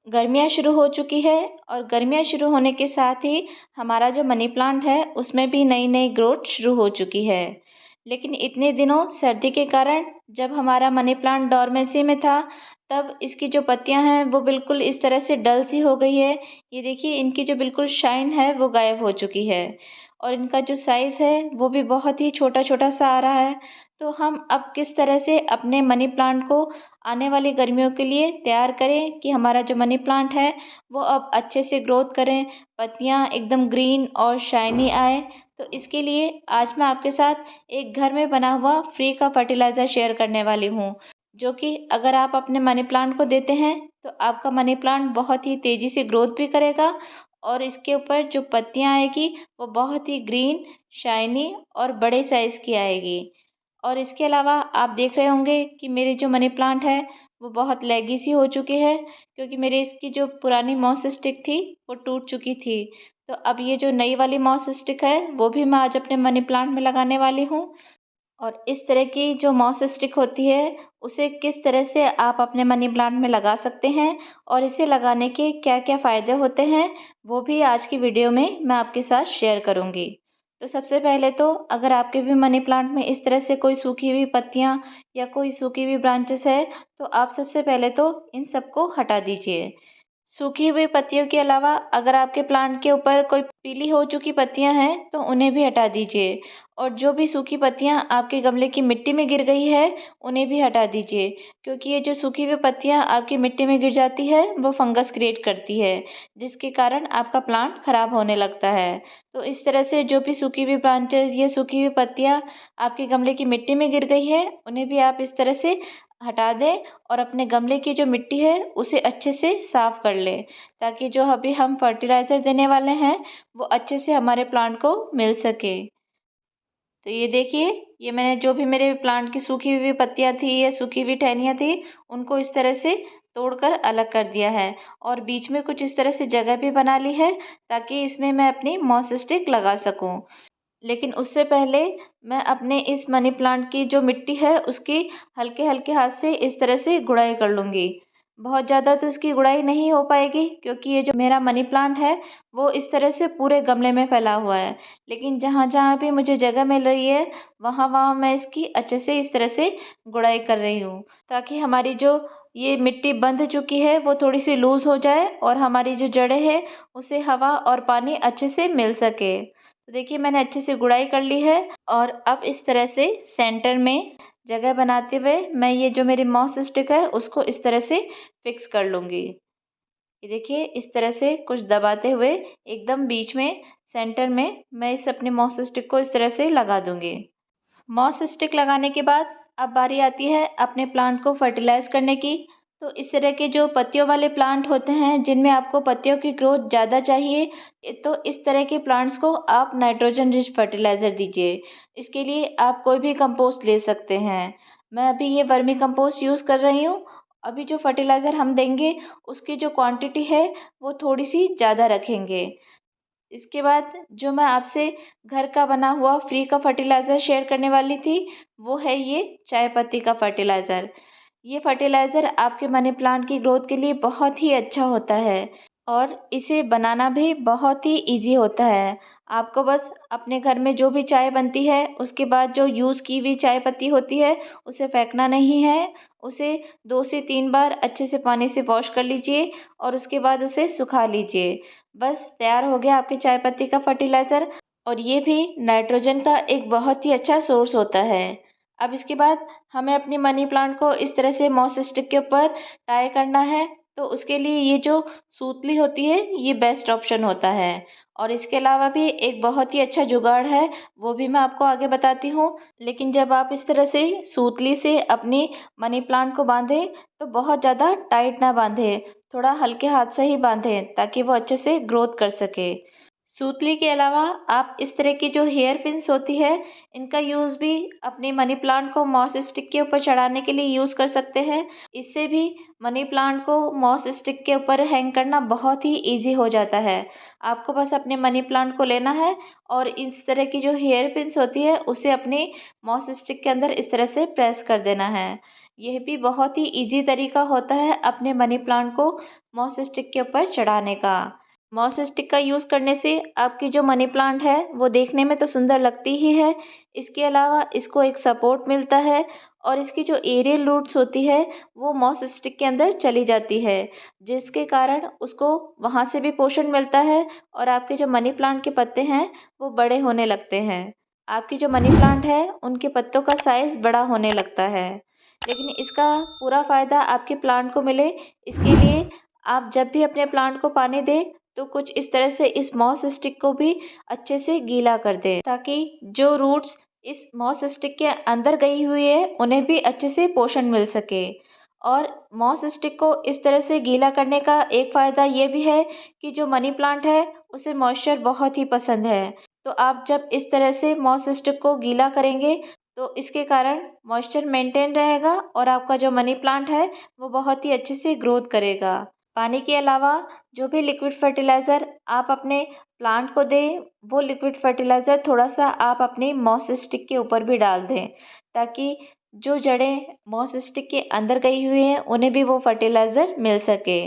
गर्मियाँ शुरू हो चुकी है और गर्मियाँ शुरू होने के साथ ही हमारा जो मनी प्लांट है उसमें भी नई नई ग्रोथ शुरू हो चुकी है। लेकिन इतने दिनों सर्दी के कारण जब हमारा मनी प्लांट डोरमेंसी में था, तब इसकी जो पत्तियां हैं वो बिल्कुल इस तरह से डल सी हो गई है। ये देखिए, इनकी जो बिल्कुल शाइन है वो गायब हो चुकी है और इनका जो साइज़ है वो भी बहुत ही छोटा छोटा सा आ रहा है। तो हम अब किस तरह से अपने मनी प्लांट को आने वाली गर्मियों के लिए तैयार करें कि हमारा जो मनी प्लांट है वो अब अच्छे से ग्रोथ करें, पत्तियां एकदम ग्रीन और शाइनी आए। तो इसके लिए आज मैं आपके साथ एक घर में बना हुआ फ्री का फर्टिलाइज़र शेयर करने वाली हूँ, जो कि अगर आप अपने मनी प्लांट को देते हैं तो आपका मनी प्लांट बहुत ही तेज़ी से ग्रोथ भी करेगा और इसके ऊपर जो पत्तियां आएगी वो बहुत ही ग्रीन, शाइनी और बड़े साइज़ की आएगी। और इसके अलावा आप देख रहे होंगे कि मेरी जो मनी प्लांट है वो बहुत लैगी सी हो चुकी है, क्योंकि मेरी इसकी जो पुरानी मॉस स्टिक थी वो टूट चुकी थी। तो अब ये जो नई वाली मॉस स्टिक है वो भी मैं आज अपने मनी प्लांट में लगाने वाली हूँ। और इस तरह की जो मॉस स्टिक होती है उसे किस तरह से आप अपने मनी प्लांट में लगा सकते हैं और इसे लगाने के क्या क्या फ़ायदे होते हैं, वो भी आज की वीडियो में मैं आपके साथ शेयर करूँगी। तो सबसे पहले तो अगर आपके भी मनी प्लांट में इस तरह से कोई सूखी हुई पत्तियाँ या कोई सूखी हुई ब्रांचेस है, तो आप सबसे पहले तो इन सबको हटा दीजिए। सूखी हुई पत्तियों के अलावा अगर आपके प्लांट के ऊपर कोई पीली हो चुकी पत्तियां हैं तो उन्हें भी हटा दीजिए। और जो भी सूखी पत्तियां आपके गमले की मिट्टी में गिर गई है उन्हें भी हटा दीजिए, क्योंकि ये जो सूखी हुई पत्तियां आपकी मिट्टी में गिर जाती है वो फंगस क्रिएट करती है, जिसके कारण आपका प्लांट खराब होने लगता है। तो इस तरह से जो भी सूखी हुई ब्रांचेस या सूखी हुई पत्तियां आपके गमले की मिट्टी में गिर गई है उन्हें भी आप इस तरह से हटा दें और अपने गमले की जो मिट्टी है उसे अच्छे से साफ कर लें, ताकि जो अभी हम फर्टिलाइज़र देने वाले हैं वो अच्छे से हमारे प्लांट को मिल सके। तो ये देखिए, ये मैंने जो भी मेरे प्लांट की सूखी हुई पत्तियां थी या सूखी हुई टहनियाँ थी उनको इस तरह से तोड़कर अलग कर दिया है और बीच में कुछ इस तरह से जगह भी बना ली है, ताकि इसमें मैं अपनी मॉस स्टिक लगा सकूं। लेकिन उससे पहले मैं अपने इस मनी प्लांट की जो मिट्टी है उसकी हल्के हल्के हाथ से इस तरह से गुड़ाई कर लूँगी। बहुत ज़्यादा तो इसकी गुड़ाई नहीं हो पाएगी, क्योंकि ये जो मेरा मनी प्लांट है वो इस तरह से पूरे गमले में फैला हुआ है। लेकिन जहाँ जहाँ भी मुझे जगह मिल रही है वहाँ वहाँ मैं इसकी अच्छे से इस तरह से गुड़ाई कर रही हूँ, ताकि हमारी जो ये मिट्टी बंध चुकी है वो थोड़ी सी लूज़ हो जाए और हमारी जो जड़ें हैं उसे हवा और पानी अच्छे से मिल सके। तो देखिए, मैंने अच्छे से गुड़ाई कर ली है और अब इस तरह से सेंटर में जगह बनाते हुए मैं ये जो मेरी मॉस स्टिक है उसको इस तरह से फिक्स कर लूँगी। ये देखिए, इस तरह से कुछ दबाते हुए एकदम बीच में सेंटर में मैं इस अपनी मॉस स्टिक को इस तरह से लगा दूँगी। मॉस स्टिक लगाने के बाद अब बारी आती है अपने प्लांट को फर्टिलाइज़ करने की। तो इस तरह के जो पत्तियों वाले प्लांट होते हैं जिनमें आपको पत्तियों की ग्रोथ ज़्यादा चाहिए, तो इस तरह के प्लांट्स को आप नाइट्रोजन रिच फर्टिलाइज़र दीजिए। इसके लिए आप कोई भी कंपोस्ट ले सकते हैं। मैं अभी ये वर्मी कंपोस्ट यूज़ कर रही हूँ। अभी जो फर्टिलाइज़र हम देंगे उसकी जो क्वांटिटी है वो थोड़ी सी ज़्यादा रखेंगे। इसके बाद जो मैं आपसे घर का बना हुआ फ्री का फर्टिलाइज़र शेयर करने वाली थी, वो है ये चाय पत्ती का फर्टिलाइज़र। ये फर्टिलाइज़र आपके मनी प्लांट की ग्रोथ के लिए बहुत ही अच्छा होता है और इसे बनाना भी बहुत ही ईज़ी होता है। आपको बस अपने घर में जो भी चाय बनती है उसके बाद जो यूज़ की हुई चाय पत्ती होती है उसे फेंकना नहीं है। उसे 2 से 3 बार अच्छे से पानी से वॉश कर लीजिए और उसके बाद उसे सुखा लीजिए। बस तैयार हो गया आपकी चाय पत्ती का फर्टिलाइज़र और ये भी नाइट्रोजन का एक बहुत ही अच्छा सोर्स होता है। अब इसके बाद हमें अपनी मनी प्लांट को इस तरह से मॉस स्टिक के ऊपर टाई करना है। तो उसके लिए ये जो सूतली होती है ये बेस्ट ऑप्शन होता है। और इसके अलावा भी एक बहुत ही अच्छा जुगाड़ है, वो भी मैं आपको आगे बताती हूँ। लेकिन जब आप इस तरह से सूतली से अपनी मनी प्लांट को बांधें तो बहुत ज़्यादा टाइट ना बांधें, थोड़ा हल्के हाथ से ही बांधें ताकि वो अच्छे से ग्रोथ कर सके। सूतली के अलावा आप इस तरह की जो हेयर पिन्स होती है इनका यूज़ भी अपने मनी प्लांट को मॉस स्टिक के ऊपर चढ़ाने के लिए यूज़ कर सकते हैं। इससे भी मनी प्लांट को मॉस स्टिक के ऊपर हैंग करना बहुत ही इजी हो जाता है। आपको बस अपने मनी प्लांट को लेना है और इस तरह की जो हेयर पिन्स होती है उसे अपने मॉस स्टिक के अंदर इस तरह से प्रेस कर देना है। यह भी बहुत ही इजी तरीका होता है अपने मनी प्लांट को मॉस स्टिक के ऊपर चढ़ाने का। मॉस स्टिक का यूज़ करने से आपकी जो मनी प्लांट है वो देखने में तो सुंदर लगती ही है, इसके अलावा इसको एक सपोर्ट मिलता है और इसकी जो एरियल रूट्स होती है वो मॉस स्टिक के अंदर चली जाती है, जिसके कारण उसको वहाँ से भी पोषण मिलता है और आपके जो मनी प्लांट के पत्ते हैं वो बड़े होने लगते हैं। आपकी जो मनी प्लांट है उनके पत्तों का साइज़ बड़ा होने लगता है। लेकिन इसका पूरा फ़ायदा आपके प्लांट को मिले, इसके लिए आप जब भी अपने प्लांट को पानी दें तो कुछ इस तरह से इस मॉस स्टिक को भी अच्छे से गीला कर दें, ताकि जो रूट्स इस मॉस स्टिक के अंदर गई हुई है उन्हें भी अच्छे से पोषण मिल सके। और मॉस स्टिक को इस तरह से गीला करने का एक फ़ायदा ये भी है कि जो मनी प्लांट है उसे मॉइस्चर बहुत ही पसंद है। तो आप जब इस तरह से मॉस स्टिक को गीला करेंगे तो इसके कारण मॉइस्चर मेंटेन रहेगा और आपका जो मनी प्लांट है वो बहुत ही अच्छे से ग्रोथ करेगा। पानी के अलावा जो भी लिक्विड फर्टिलाइज़र आप अपने प्लांट को दें, वो लिक्विड फर्टिलाइज़र थोड़ा-सा आप अपनी मॉस स्टिक के ऊपर भी डाल दें, ताकि जो जड़ें मॉस स्टिक के अंदर गई हुई हैं उन्हें भी वो फर्टिलाइज़र मिल सके।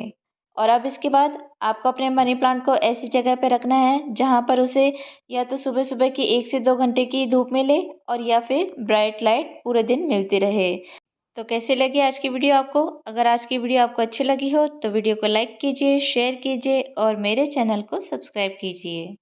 और अब इसके बाद आपको अपने मनी प्लांट को ऐसी जगह पे रखना है जहाँ पर उसे या तो सुबह-सुबह की 1 से 2 घंटे की धूप मिले और या फिर ब्राइट लाइट पूरे दिन मिलती रहे। तो कैसी लगी आज की वीडियो आपको? अगर आज की वीडियो आपको अच्छी लगी हो तो वीडियो को लाइक कीजिए, शेयर कीजिए और मेरे चैनल को सब्सक्राइब कीजिए।